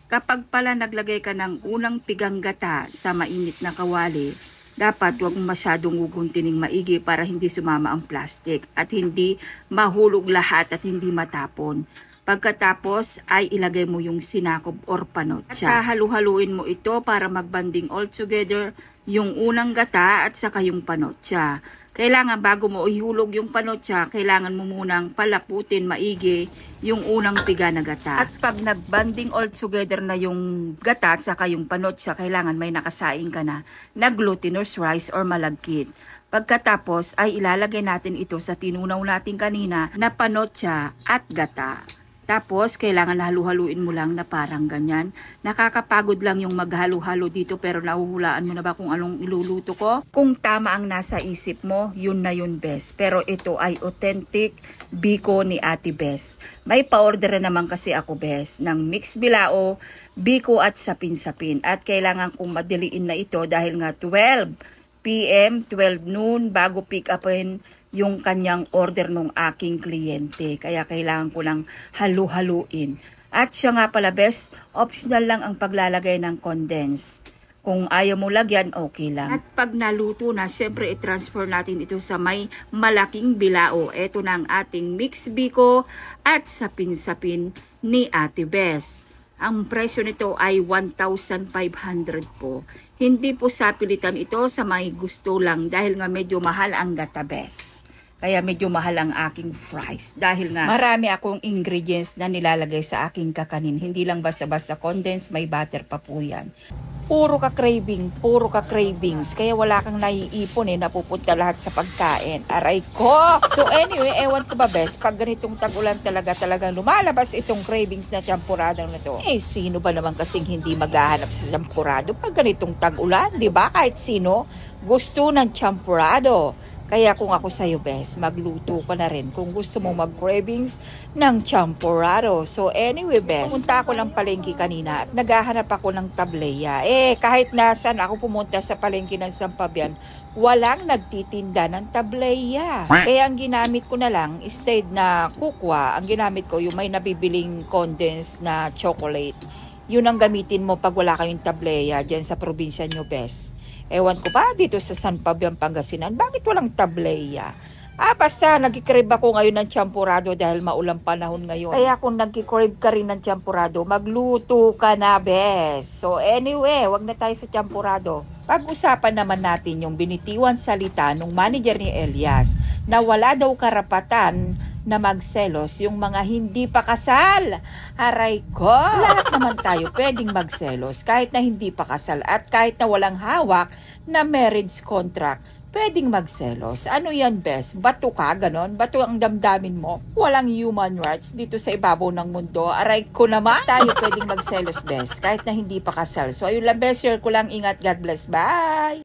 Kapag pala naglagay ka ng unang pigang gata sa mainit na kawali, dapat huwag masyadong guguntining maigi para hindi sumama ang plastic at hindi mahulog lahat at hindi matapon. Pagkatapos ay ilagay mo yung sinakob or panotsa. At halu-haluin mo ito para magbanding all together yung unang gata at saka yung panotsa. Kailangan bago mo ihulog yung panotsa, kailangan mo munang palaputin maigi yung unang piga na gata. At pag nagbanding all together na yung gata at saka yung panotsa, kailangan may nakasaing ka na glutinous rice or malagkit. Pagkatapos ay ilalagay natin ito sa tinunaw natin kanina na panotsa at gata. Tapos, kailangan halu-haluin mo lang na parang ganyan. Nakakapagod lang yung maghalo-halo dito pero nahuhulaan mo na ba kung anong iluluto ko? Kung tama ang nasa isip mo, yun na yun, Bes. Pero ito ay authentic biko ni Ate Bes. May pa-order naman kasi ako, Bes, ng mixed bilao, biko at sapin-sapin. At kailangan kong madiliin na ito dahil nga 12 PM, 12 noon bago pick upin yung kanyang order ng aking kliyente. Kaya kailangan ko lang halu-haluin. At siya nga pala, Bes, optional lang ang paglalagay ng condense. Kung ayaw mo lagyan, okay lang. At pag naluto na, syempre i-transfer natin ito sa may malaking bilao. Ito na ang ating mixed biko at sapin-sapin ni Ate Bes. Ang presyo nito ay 1,500 po. Hindi po sapilitan ito sa may gusto lang dahil nga medyo mahal ang gata, Bes. Kaya medyo mahal ang aking fries. Dahil nga marami akong ingredients na nilalagay sa aking kakanin. Hindi lang basta-basta condensed, may butter pa po yan. Puro ka cravings. Kaya wala kang naiipon napupunta lahat sa pagkain. Aray ko! So anyway, ewan ko ba, Bes, pag ganitong tag-ulan talagang lumalabas itong cravings na champurado na to. Sino ba naman kasing hindi maghahanap sa champurado pag ganitong tag-ulan, di ba? Kahit sino gusto ng champurado. Kaya kung ako sa'yo, Bes, magluto ka na rin kung gusto mo mag-cravings ng champurado. So anyway, Bes, pumunta ako ng palengke kanina at naghahanap ako ng tableya. Kahit nasan ako pumunta sa palengke ng Sampabian, walang nagtitinda ng tableya. Kaya ang ginamit ko na lang, instead na kukwa, ang ginamit ko yung may nabibiling condensed na chocolate. Yun ang gamitin mo pag wala kayong tableya dyan sa probinsya nyo, Bes. Ewan ko ba dito sa San Fabian, Pangasinan, bakit walang tableya? Basta nagkikrib ako ngayon ng champurado dahil maulang panahon ngayon. Kaya kung nagkikrib ka rin ng champurado, magluto ka na, Bes. So anyway, wag na tayo sa champurado. Pag-usapan naman natin yung binitiwan salita ng manager ni Elias na wala daw karapatan na magselos yung mga hindi pa kasal. Aray ko! Lahat naman tayo pwedeng magselos kahit na hindi pa kasal at kahit na walang hawak na marriage contract. Pwedeng magselos. Ano yan, Bes? Bato ka, ganon? Bato ang damdamin mo? Walang human rights dito sa ibabaw ng mundo. Aray ko naman. Tayo pwedeng magselos, Bes, kahit na hindi pa kasal. So ayun lang, Bes. Share ko lang. Ingat. God bless. Bye!